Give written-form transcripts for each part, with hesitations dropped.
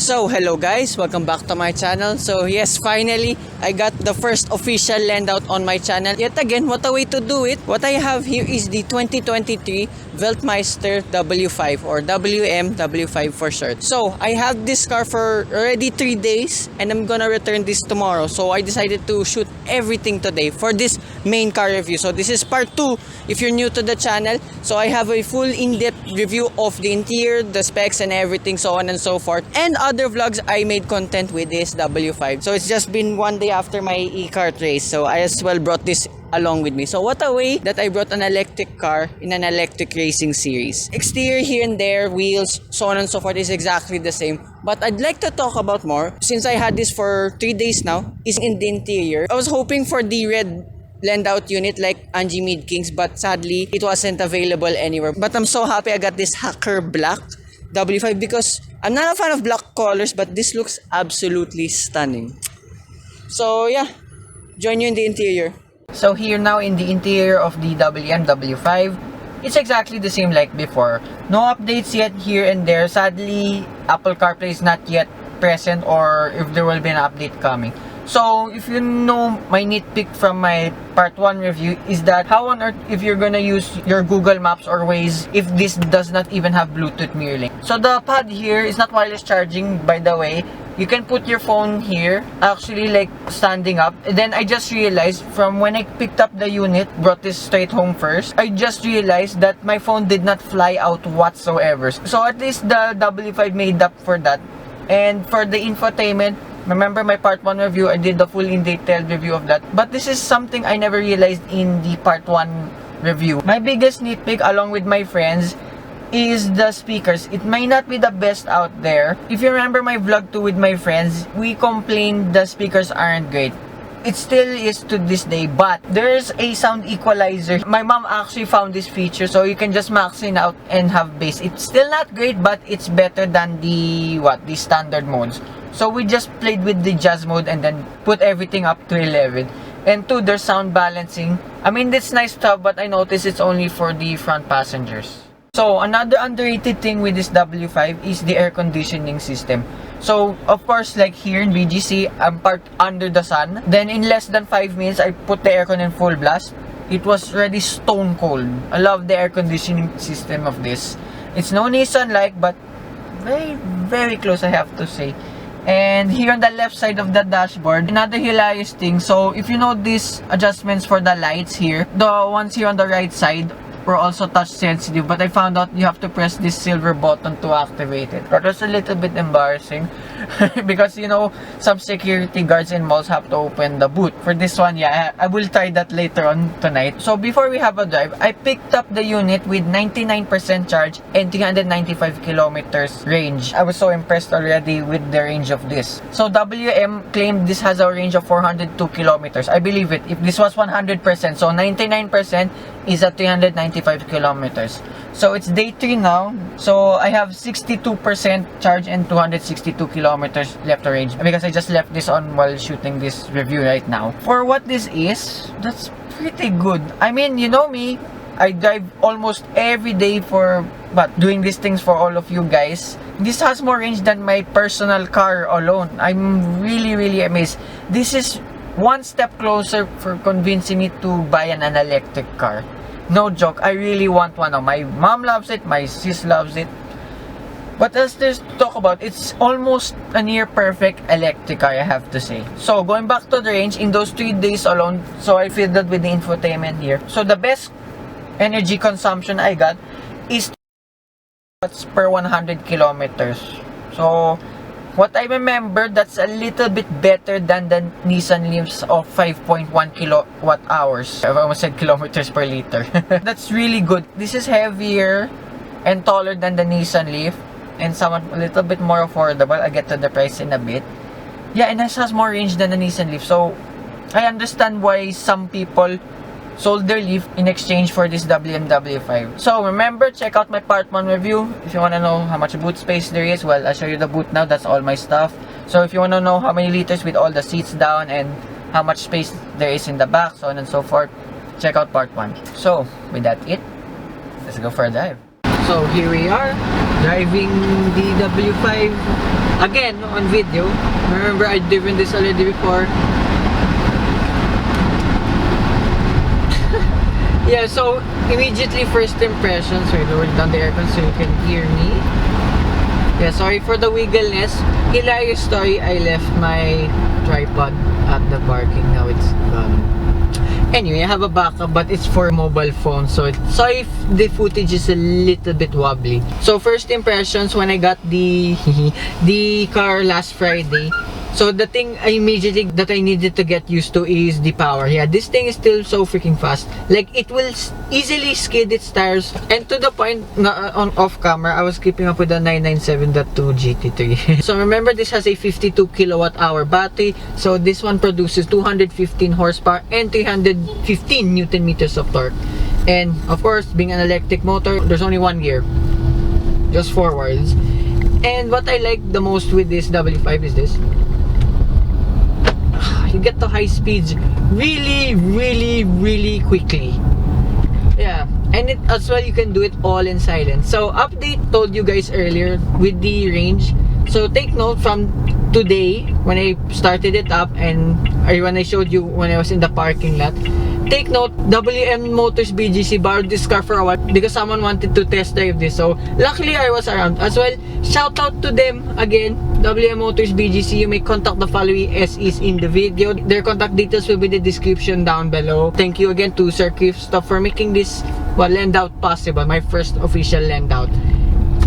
So hello guys, welcome back to my channel. So yes, finally I got the first official land out on my channel. Yet again, what a way to do it. What I have here is the 2023 Weltmeister W5 or W5 for short. So I have this car for already 3 days and I'm gonna return this tomorrow. So I decided to shoot everything today for this main car review. So this is part 2 if you're new to the channel. So I have a full in-depth review of the interior, the specs and everything, so on and so forth. And other vlogs I made content with this W5. So it's just been one day after my e-kart race, so I as well brought this along with me. So what a way that I brought an electric car in an electric racing series. Exterior here and there, wheels, so on and so forth is exactly the same. But I'd like to talk about more, since I had this for 3 days now, is in the interior. I was hoping for the red lend out unit like Angie Mid Kings, but sadly it wasn't available anywhere. But I'm so happy I got this Hacker Black W5 because I'm not a fan of black colors, but this looks absolutely stunning. So yeah, join you in the interior. So here now in the interior of the W5, it's exactly the same like before. No updates yet here and there. Sadly, Apple CarPlay is not yet present, or if there will be an update coming. So if you know my nitpick from my part 1 review is that how on earth if you're gonna use your Google Maps or Waze if this does not even have Bluetooth mirror link. So the pad here is not wireless charging, by the way. You can put your phone here, actually like standing up. And then I just realized from when I picked up the unit, brought this straight home first, I just realized that my phone did not fly out whatsoever. So at least the W5 made up for that. And for the infotainment, remember my part 1 review, I did the full in-detailed review of that. But this is something I never realized in the part 1 review. My biggest nitpick along with my friends is the speakers. It may not be the best out there. If you remember my vlog 2 with my friends, we complained the speakers aren't great. It still is to this day, but there's a sound equalizer. My mom actually found this feature, so you can just max it out and have bass. It's still not great, but it's better than the standard modes. So we just played with the jazz mode and then put everything up to 11. And 2, there's sound balancing. I mean, it's nice stuff, but I noticed it's only for the front passengers. So another underrated thing with this W5 is the air conditioning system. So of course, like here in BGC, I'm parked under the sun. Then in less than 5 minutes, I put the aircon in full blast. It was already stone cold. I love the air conditioning system of this. It's no Nissan-like, but very, very close, I have to say. And here on the left side of the dashboard, another hilarious thing. So if you know these adjustments for the lights here, the ones here on the right side were also touch sensitive, but I found out you have to press this silver button to activate it. That was a little bit embarrassing because you know some security guards in malls have to open the boot. For this one, yeah, I will try that later on tonight. So before we have a drive, I picked up the unit with 99% charge and 395 kilometers range. I was so impressed already with the range of this. So WM claimed this has a range of 402 kilometers. I believe it. If this was 100%, so 99% is at 395 kilometers. So it's day 3 now. So I have 62% charge and 262 kilometers left to range because I just left this on while shooting this review right now. For what this is, that's pretty good. I mean, you know me, I drive almost every day for doing these things for all of you guys. This has more range than my personal car alone. I'm really amazed. This is one step closer for convincing me to buy an electric car. No joke, I really want one now. My mom loves it, my sis loves it. What else there's to talk about? It's almost a near perfect electric car, I have to say. So going back to the range, in those 3 days alone, so I filled that with the infotainment here. So the best energy consumption I got is watts per 100 kilometers. So what I remember, that's a little bit better than the Nissan Leafs of 5.1 kilowatt hours. I almost said kilometers per liter. That's really good. This is heavier and taller than the Nissan Leaf and somewhat a little bit more affordable. I'll get to the price in a bit. Yeah, and this has more range than the Nissan Leaf. So I understand why some people sold their Leaf in exchange for this W5. So remember, check out my part 1 review. If you want to know how much boot space there is, well, I'll show you the boot now. That's all my stuff. So if you want to know how many liters with all the seats down and how much space there is in the back, so on and so forth, check out part 1. So with that let's go for a drive. So here we are, driving the W5 again on video. Remember, I've driven this already before. Yeah, so immediately first impressions. I lowered down the aircon so you can hear me. Yeah, sorry for the wiggleness. Hilarious story, I left my tripod at the parking. Now it's gone. Anyway, I have a backup, but it's for mobile phone, so sorry if the footage is a little bit wobbly. So first impressions when I got the car last Friday. So the thing immediately that I needed to get used to is the power. Yeah, this thing is still so freaking fast. Like, it will easily skid its tires. And to the point, on off camera, I was keeping up with the 997.2 GT3. So remember, this has a 52 kilowatt hour battery. So this one produces 215 horsepower and 315 Newton meters of torque. And of course, being an electric motor, there's only one gear, just forwards. And what I like the most with this W5 is this. You get to high speeds really quickly. Yeah, and it as well, you can do it all in silence. So update told you guys earlier with the range. So take note from today when I started it up and when I showed you when I was in the parking lot. Take note, WM Motors BGC borrowed this car for a while because someone wanted to test drive this. So luckily I was around as well. Shout out to them again, WM Motors BGC. You may contact the following SEs in the video. Their contact details will be in the description down below. Thank you again to Sir Kristoff for making this lend out possible, my first official lend out.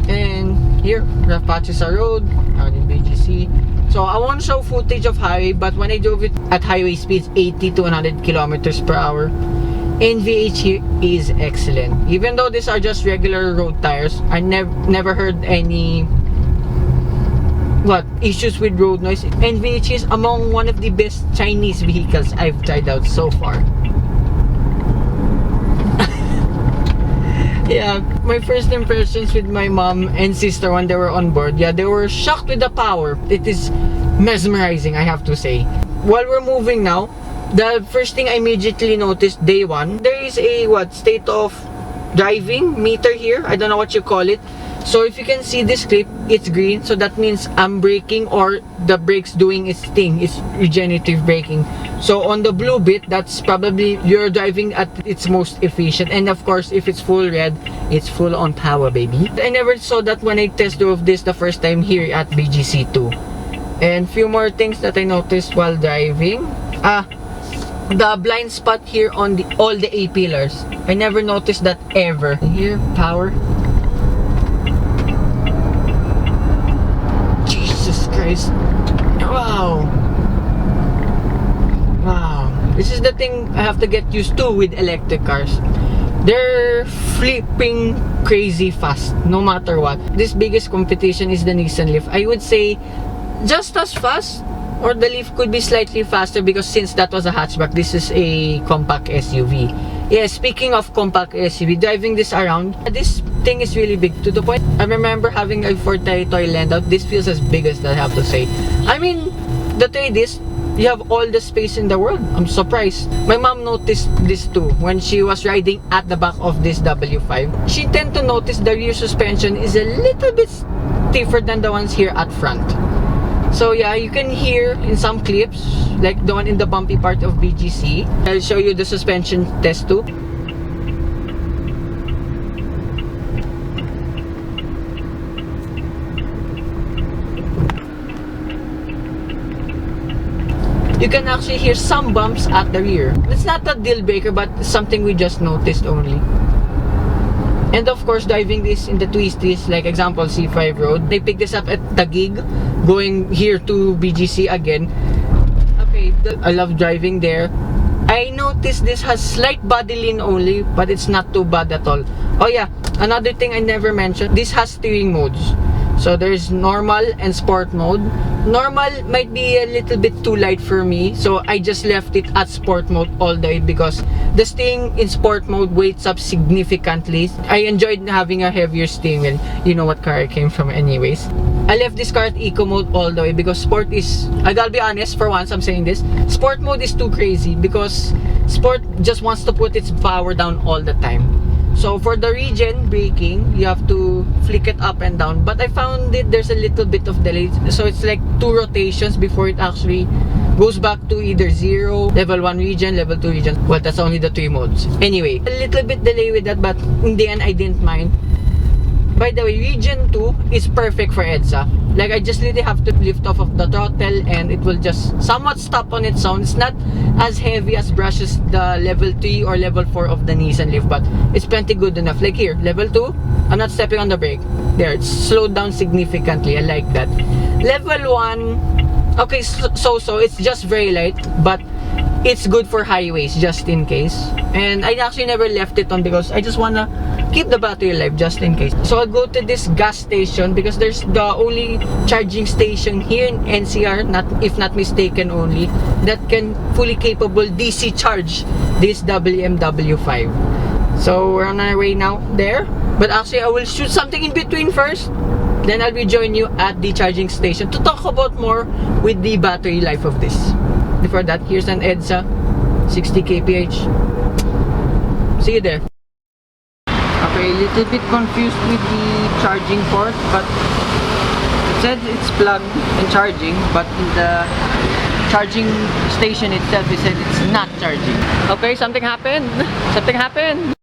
And here, rough patches are road, out in BGC. So I won't show footage of highway, but when I drove it at highway speeds 80 to 100 kilometers per hour, NVH here is excellent. Even though these are just regular road tires, I never heard any issues with road noise. NVH is among one of the best Chinese vehicles I've tried out so far. Yeah, my first impressions with my mom and sister when they were on board, yeah, they were shocked with the power. It is mesmerizing, I have to say. While we're moving now, the first thing I immediately noticed day one, there is a state of driving meter here. I don't know what you call it. So if you can see this clip, it's green, so that means I'm braking or the brake's doing its thing. It's regenerative braking. So on the blue bit, that's probably you're driving at its most efficient. And of course, if it's full red, it's full on power, baby. I never saw that when I test drove this the first time here at BGC2. And few more things that I noticed while driving. The blind spot here on all the A pillars. I never noticed that ever. Here, power. Jesus Christ. Wow. This is the thing I have to get used to with electric cars. They're flipping crazy fast, no matter what. This biggest competition is the Nissan Leaf. I would say just as fast, or the Leaf could be slightly faster because since that was a hatchback, this is a compact SUV. Yeah, speaking of compact SUV, driving this around, this thing is really big to the point I remember having a Ford Territory land out. This feels as big as that, I have to say. I mean, the thing is, you have all the space in the world. I'm surprised. My mom noticed this too when she was riding at the back of this W5. She tend to notice the rear suspension is a little bit stiffer than the ones here at front. So yeah, you can hear in some clips, like the one in the bumpy part of BGC. I'll show you the suspension test too. You can actually hear some bumps at the rear. It's not a deal breaker, but something we just noticed only. And of course, driving this in the twisties, like example C5 road, they pick this up at Taguig, going here to BGC again. Okay, I love driving there. I noticed this has slight body lean only, but it's not too bad at all. Oh yeah, another thing I never mentioned, this has steering modes. So there's normal and sport mode. Normal might be a little bit too light for me, so I just left it at sport mode all day because the steering in sport mode weights up significantly. I enjoyed having a heavier steering wheel. You know what car I came from anyways. I left this car at eco mode all the way because sport is, I gotta be honest, for once I'm saying this, sport mode is too crazy because sport just wants to put its power down all the time. So for the regen braking, you have to flick it up and down. But I found there's a little bit of delay. So it's like 2 rotations before it actually goes back to either 0, level 1 regen, level 2 regen. Well, that's only the 3 modes. Anyway, a little bit delay with that, but in the end, I didn't mind. By the way, regen 2 is perfect for EDSA. Like, I just literally have to lift off of the throttle and it will just somewhat stop on its own. It's not as heavy as brushes the level 3 or level 4 of the Nissan Leaf, but it's plenty good enough. Like here, level 2, I'm not stepping on the brake. There, it's slowed down significantly. I like that. Level 1, okay, so it's just very light, but it's good for highways just in case. And I actually never left it on because I just wanna keep the battery alive just in case. So I'll go to this gas station because there's the only charging station here in NCR, if not mistaken only, that can fully capable DC charge this WMW 5. So we're on our way now there. But actually I will shoot something in between first. Then I'll rejoin you at the charging station to talk about more with the battery life of this. Before that, here's an EDSA 60 kph. See you there. Okay, a little bit confused with the charging port, but it said it's plugged and charging, but in the charging station itself, it said it's not charging. Okay, something happened. Something happened.